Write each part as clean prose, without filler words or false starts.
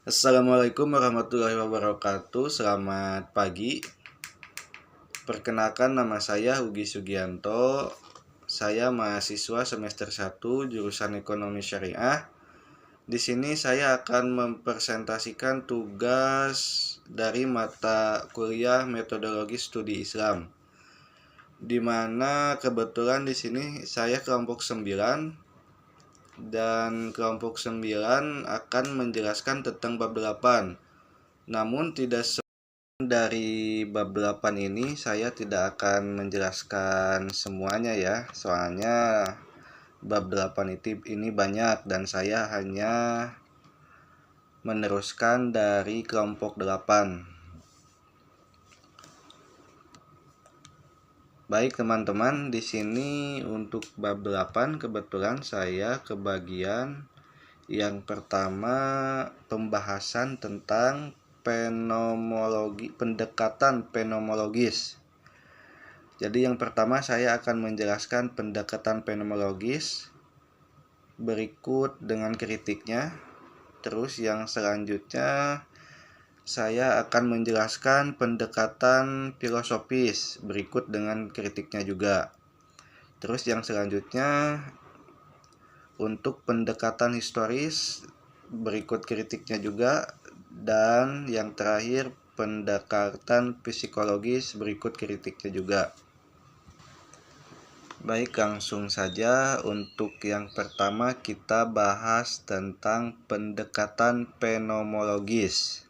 Assalamualaikum warahmatullahi wabarakatuh. Selamat pagi. Perkenalkan, nama saya Ugi Sugianto. Saya mahasiswa semester 1 jurusan Ekonomi Syariah. Di sini saya akan mempresentasikan tugas dari mata kuliah Metodologi Studi Islam. Di mana kebetulan di sini saya kelompok 9 dan kelompok 9 akan menjelaskan tentang bab 8. Namun tidak dari bab 8 ini saya tidak akan menjelaskan semuanya ya. Soalnya bab 8 ini banyak dan saya hanya meneruskan dari kelompok 8. Baik teman-teman, di sini untuk bab 8 kebetulan saya kebagian yang pertama pembahasan tentang pendekatan fenomenologis. Jadi yang pertama saya akan menjelaskan pendekatan fenomenologis berikut dengan kritiknya. Terus yang selanjutnya saya akan menjelaskan pendekatan filosofis berikut dengan kritiknya juga. Terus yang selanjutnya untuk pendekatan historis berikut kritiknya juga. Dan yang terakhir pendekatan psikologis berikut kritiknya juga. Baik, langsung saja untuk yang pertama kita bahas tentang pendekatan fenomenologis.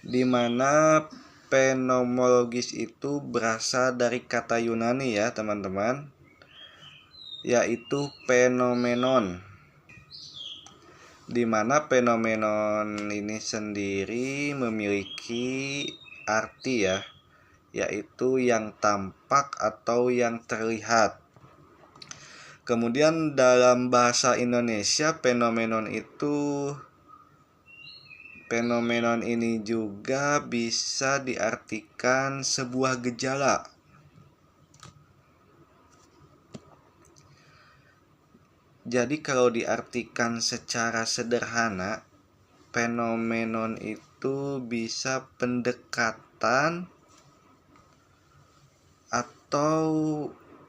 Di mana fenomenologis itu berasal dari kata Yunani ya teman-teman, yaitu fenomenon. Di mana fenomenon ini sendiri memiliki arti ya, yaitu yang tampak atau yang terlihat. Kemudian dalam bahasa Indonesia fenomenon ini juga bisa diartikan sebuah gejala. Jadi kalau diartikan secara sederhana, fenomenon itu bisa pendekatan atau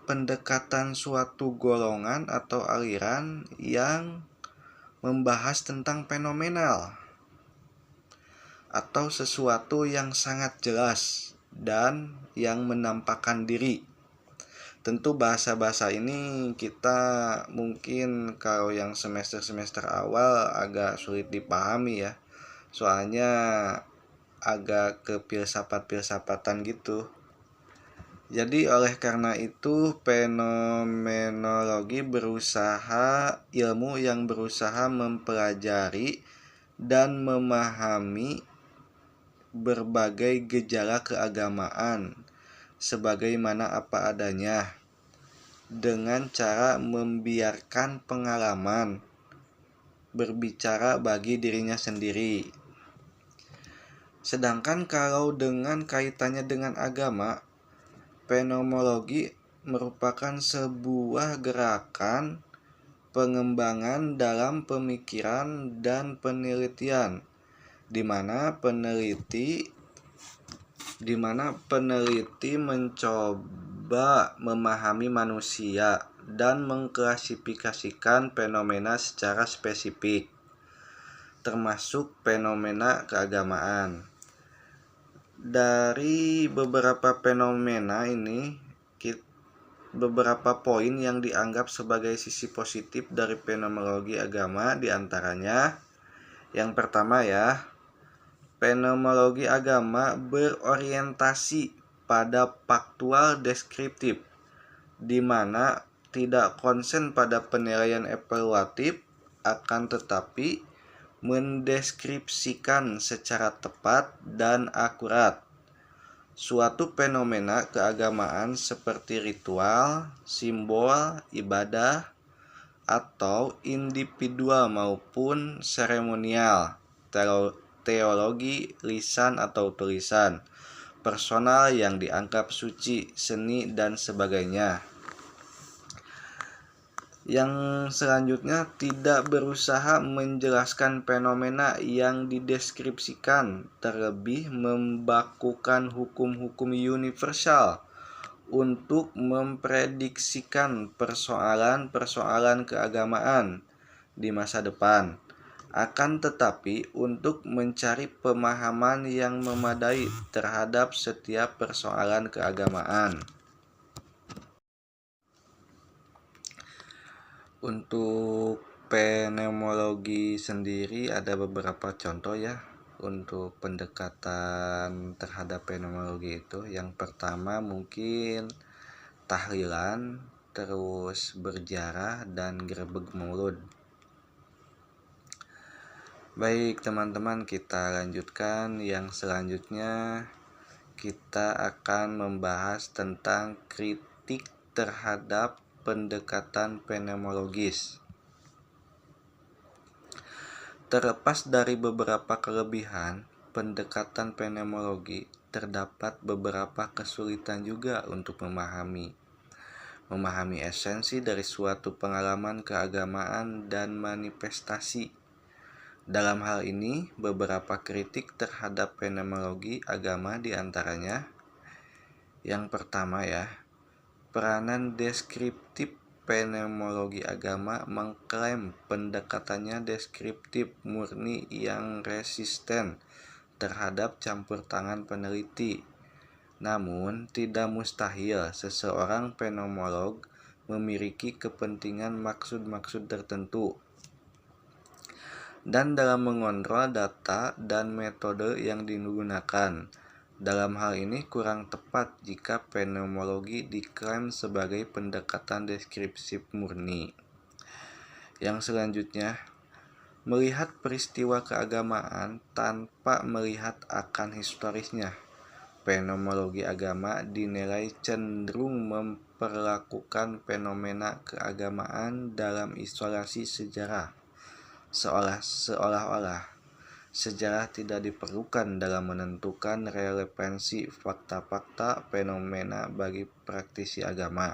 pendekatan suatu golongan atau aliran yang membahas tentang fenomenal atau sesuatu yang sangat jelas dan yang menampakkan diri. Tentu bahasa-bahasa ini kita mungkin kalau yang semester-semester awal agak sulit dipahami ya. Soalnya agak ke filsafat-filsafatan gitu. Jadi oleh karena itu fenomenologi ilmu yang berusaha mempelajari dan memahami berbagai gejala keagamaan sebagaimana apa adanya, dengan cara membiarkan pengalaman berbicara bagi dirinya sendiri. Sedangkan kalau dengan kaitannya dengan agama, fenomenologi merupakan sebuah gerakan pengembangan dalam pemikiran dan penelitian, di mana peneliti mencoba memahami manusia dan mengklasifikasikan fenomena secara spesifik, termasuk fenomena keagamaan. Dari beberapa fenomena ini, beberapa poin yang dianggap sebagai sisi positif dari fenomenologi agama diantaranya, yang pertama ya, fenomenologi agama berorientasi pada faktual deskriptif, di mana tidak konsen pada penilaian evaluatif, akan tetapi mendeskripsikan secara tepat dan akurat suatu fenomena keagamaan seperti ritual, simbol, ibadah, atau individual maupun seremonial, teologi, lisan atau tulisan, personal yang dianggap suci, seni, dan sebagainya. Yang selanjutnya, tidak berusaha menjelaskan fenomena yang dideskripsikan, terlebih membakukan hukum-hukum universal untuk memprediksikan persoalan-persoalan keagamaan di masa depan. Akan tetapi, untuk mencari pemahaman yang memadai terhadap setiap persoalan keagamaan. Untuk fenomenologi sendiri ada beberapa contoh ya untuk pendekatan terhadap fenomenologi itu. Yang pertama mungkin tahlilan, terus berjarah, dan grebeg mulut. Baik teman-teman, kita lanjutkan. Yang selanjutnya kita akan membahas tentang kritik terhadap pendekatan fenomenologis. Terlepas dari beberapa kelebihan pendekatan fenomenologi, terdapat beberapa kesulitan juga untuk memahami esensi dari suatu pengalaman keagamaan dan manifestasi. Dalam hal ini, beberapa kritik terhadap fenomenologi agama diantaranya. Yang pertama ya, peranan deskriptif fenomenologi agama mengklaim pendekatannya deskriptif murni yang resisten terhadap campur tangan peneliti. Namun, tidak mustahil seseorang fenomenolog memiliki kepentingan maksud-maksud tertentu dan dalam mengontrol data dan metode yang digunakan. Dalam hal ini kurang tepat jika fenomenologi diklaim sebagai pendekatan deskriptif murni. Yang selanjutnya, melihat peristiwa keagamaan tanpa melihat akan historisnya. Fenomenologi agama dinilai cenderung memperlakukan fenomena keagamaan dalam isolasi sejarah, seolah-olah sejarah tidak diperlukan dalam menentukan relevansi fakta-fakta fenomena bagi praktisi agama.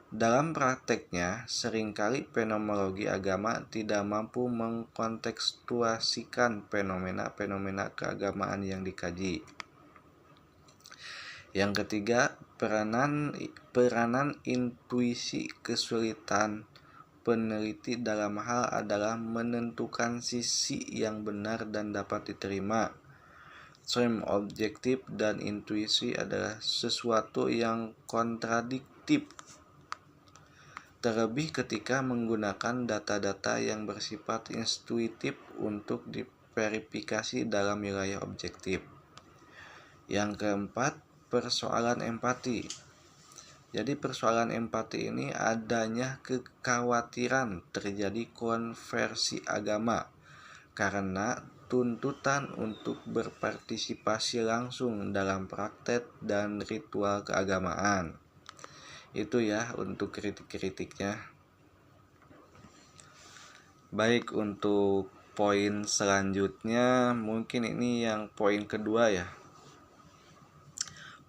Dalam prakteknya, seringkali fenomenologi agama tidak mampu mengkontekstuasikan fenomena-fenomena keagamaan yang dikaji. Yang ketiga, peranan intuisi. Kesulitan peneliti dalam hal adalah menentukan sisi yang benar dan dapat diterima. Stream objektif dan intuisi adalah sesuatu yang kontradiktif, terlebih ketika menggunakan data-data yang bersifat intuitif untuk diverifikasi dalam wilayah objektif. Yang keempat, persoalan empati. Jadi persoalan empati ini adanya kekhawatiran terjadi konversi agama karena tuntutan untuk berpartisipasi langsung dalam praktek dan ritual keagamaan. Itu ya untuk kritik-kritiknya. Baik, untuk poin selanjutnya mungkin ini yang poin kedua ya.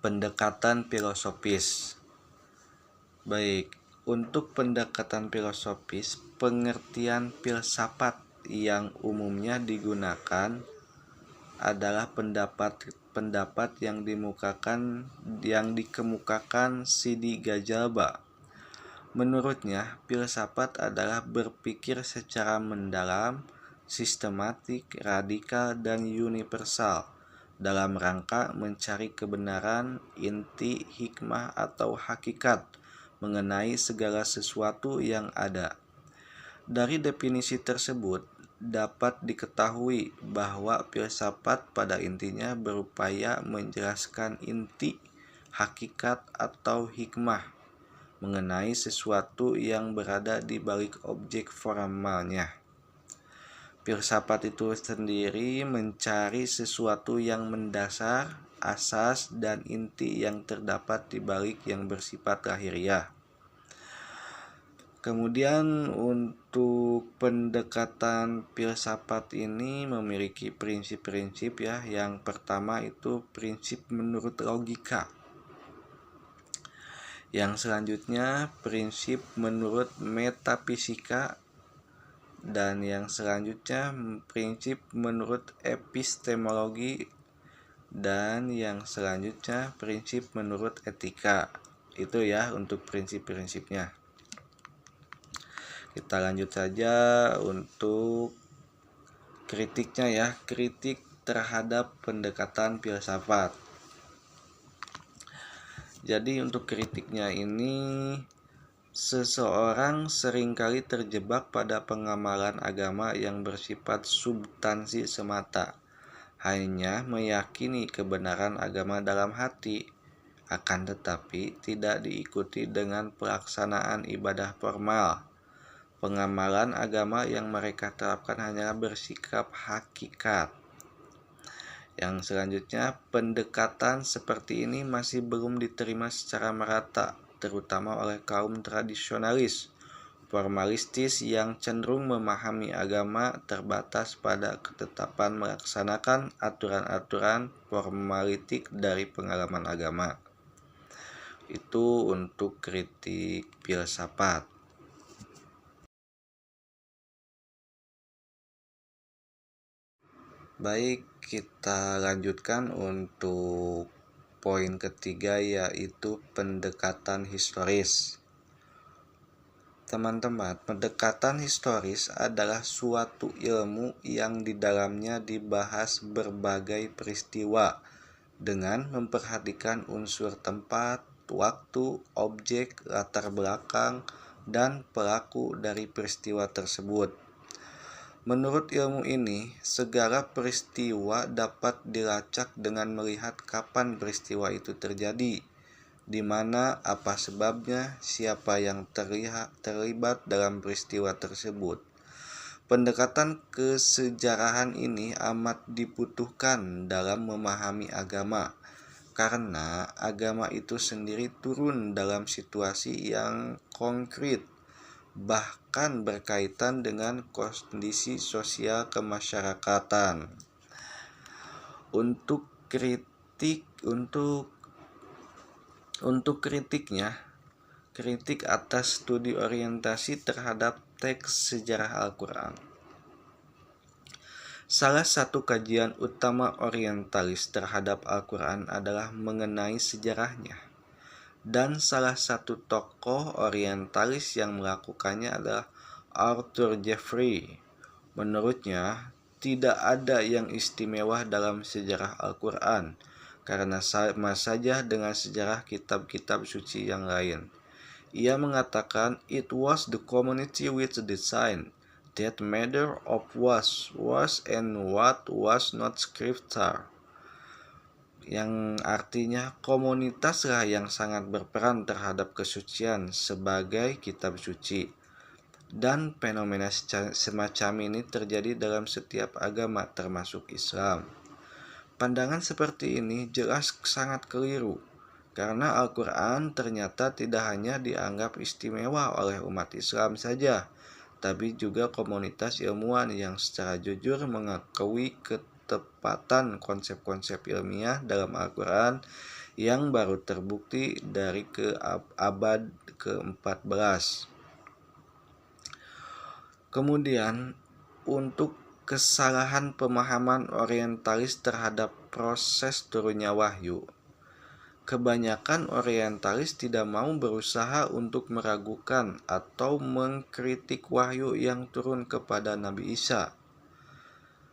Pendekatan filosofis. Baik, untuk pendekatan filosofis, pengertian filsafat yang umumnya digunakan adalah pendapat yang dikemukakan Sidi Ghazalba. Menurutnya, filsafat adalah berpikir secara mendalam, sistematik, radikal, dan universal dalam rangka mencari kebenaran, inti, hikmah, atau hakikat mengenai segala sesuatu yang ada. Dari definisi tersebut dapat diketahui bahwa filsafat pada intinya berupaya menjelaskan inti, hakikat, atau hikmah mengenai sesuatu yang berada di balik objek formalnya. Filsafat itu sendiri mencari sesuatu yang mendasar, asas, dan inti yang terdapat di balik yang bersifat lahiriah. Kemudian untuk pendekatan filsafat ini memiliki prinsip-prinsip ya. Yang pertama itu prinsip menurut logika. Yang selanjutnya prinsip menurut metafisika, dan yang selanjutnya prinsip menurut epistemologi, dan yang selanjutnya prinsip menurut etika. Itu ya untuk prinsip-prinsipnya. Kita lanjut saja untuk kritiknya ya, kritik terhadap pendekatan filsafat. Jadi untuk kritiknya ini, seseorang seringkali terjebak pada pengamalan agama yang bersifat substansi semata, hanya meyakini kebenaran agama dalam hati, akan tetapi tidak diikuti dengan pelaksanaan ibadah formal. Pengamalan agama yang mereka terapkan hanyalah bersikap hakikat. Yang selanjutnya, pendekatan seperti ini masih belum diterima secara merata, terutama oleh kaum tradisionalis, formalistis yang cenderung memahami agama terbatas pada ketetapan melaksanakan aturan-aturan formalitik dari pengalaman agama. Itu untuk kritik filsafat. Baik, kita lanjutkan untuk poin ketiga, yaitu pendekatan historis. Teman-teman, pendekatan historis adalah suatu ilmu yang di dalamnya dibahas berbagai peristiwa dengan memperhatikan unsur tempat, waktu, objek, latar belakang, dan pelaku dari peristiwa tersebut. Menurut ilmu ini, segala peristiwa dapat dilacak dengan melihat kapan peristiwa itu terjadi, di mana, apa sebabnya, siapa yang terlibat dalam peristiwa tersebut. Pendekatan kesejarahan ini amat dibutuhkan dalam memahami agama, karena agama itu sendiri turun dalam situasi yang konkret, bahkan berkaitan dengan kondisi sosial kemasyarakatan. Untuk kritiknya, kritik atas studi orientasi terhadap teks sejarah Al-Quran. Salah satu kajian utama orientalis terhadap Al-Quran adalah mengenai sejarahnya. Dan salah satu tokoh orientalis yang melakukannya adalah Arthur Jeffrey. Menurutnya, tidak ada yang istimewa dalam sejarah Al-Quran, karena sama saja dengan sejarah kitab-kitab suci yang lain. Ia mengatakan, "It was the community with the design that matter of was and what was not scripture." Yang artinya komunitaslah yang sangat berperan terhadap kesucian sebagai kitab suci. Dan fenomena semacam ini terjadi dalam setiap agama termasuk Islam. Pandangan seperti ini jelas sangat keliru, karena Al-Quran ternyata tidak hanya dianggap istimewa oleh umat Islam saja, tapi juga komunitas ilmuwan yang secara jujur mengakui ketepatan konsep-konsep ilmiah dalam Al-Quran yang baru terbukti dari abad ke-14. Kemudian, untuk kesalahan pemahaman orientalis terhadap proses turunnya wahyu. Kebanyakan orientalis tidak mau berusaha untuk meragukan atau mengkritik wahyu yang turun kepada Nabi Isa,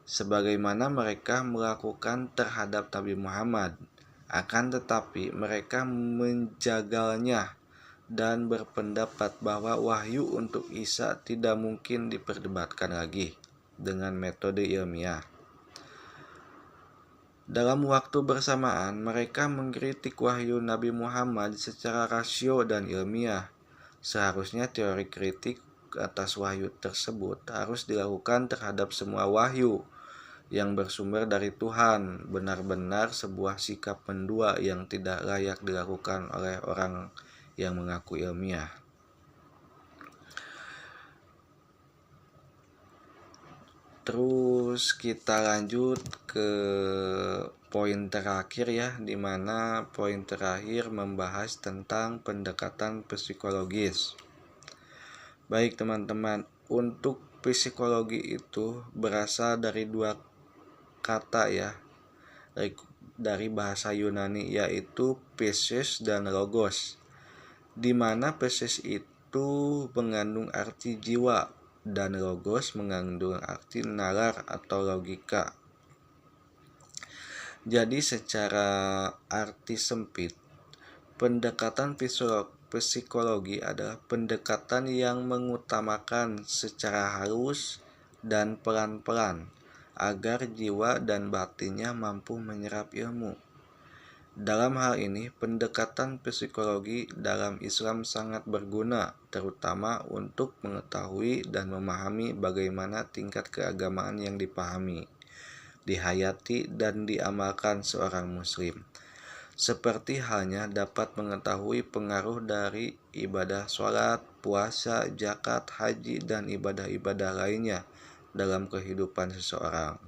sebagaimana mereka melakukan terhadap Nabi Muhammad. Akan tetapi mereka menjagalnya dan berpendapat bahwa wahyu untuk Isa tidak mungkin diperdebatkan lagi dengan metode ilmiah. Dalam waktu bersamaan, mereka mengkritik wahyu Nabi Muhammad secara rasio dan ilmiah. Seharusnya teori kritik atas wahyu tersebut harus dilakukan terhadap semua wahyu yang bersumber dari Tuhan, benar-benar sebuah sikap mendua yang tidak layak dilakukan oleh orang yang mengaku ilmiah. Terus kita lanjut ke poin terakhir ya, dimana poin terakhir membahas tentang pendekatan psikologis. Baik teman-teman, untuk psikologi itu berasal dari dua kata ya, dari bahasa Yunani, yaitu physis dan logos, di mana physis itu mengandung arti jiwa dan logos mengandung arti nalar atau logika. Jadi secara arti sempit, pendekatan psikologi adalah pendekatan yang mengutamakan secara halus dan pelan-pelan agar jiwa dan batinnya mampu menyerap ilmu. Dalam hal ini, pendekatan psikologi dalam Islam sangat berguna, terutama untuk mengetahui dan memahami bagaimana tingkat keagamaan yang dipahami, dihayati, dan diamalkan seorang muslim. Seperti halnya dapat mengetahui pengaruh dari ibadah sholat, puasa, zakat, haji, dan ibadah-ibadah lainnya dalam kehidupan seseorang.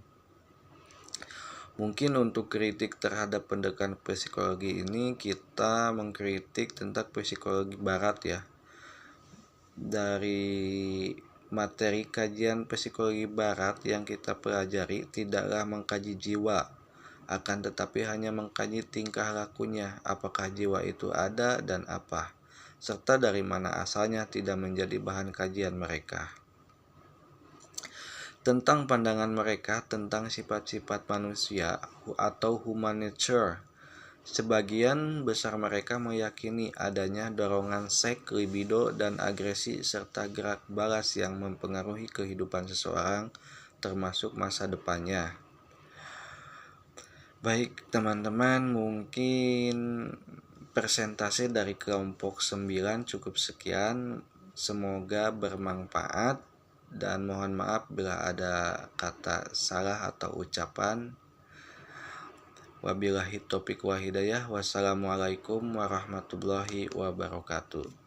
Mungkin untuk kritik terhadap pendekatan psikologi ini, kita mengkritik tentang psikologi barat ya. Dari materi kajian psikologi barat yang kita pelajari tidaklah mengkaji jiwa, akan tetapi hanya mengkaji tingkah lakunya, apakah jiwa itu ada dan apa, serta dari mana asalnya tidak menjadi bahan kajian mereka. Tentang pandangan mereka tentang sifat-sifat manusia atau human nature, sebagian besar mereka meyakini adanya dorongan seks, libido, dan agresi serta gerak balas yang mempengaruhi kehidupan seseorang, termasuk masa depannya. Baik teman-teman, mungkin persentase dari kelompok 9 cukup sekian. Semoga bermanfaat dan mohon maaf bila ada kata salah atau ucapan. Wabillahi taufiq wal hidayah. Wassalamualaikum warahmatullahi wabarakatuh.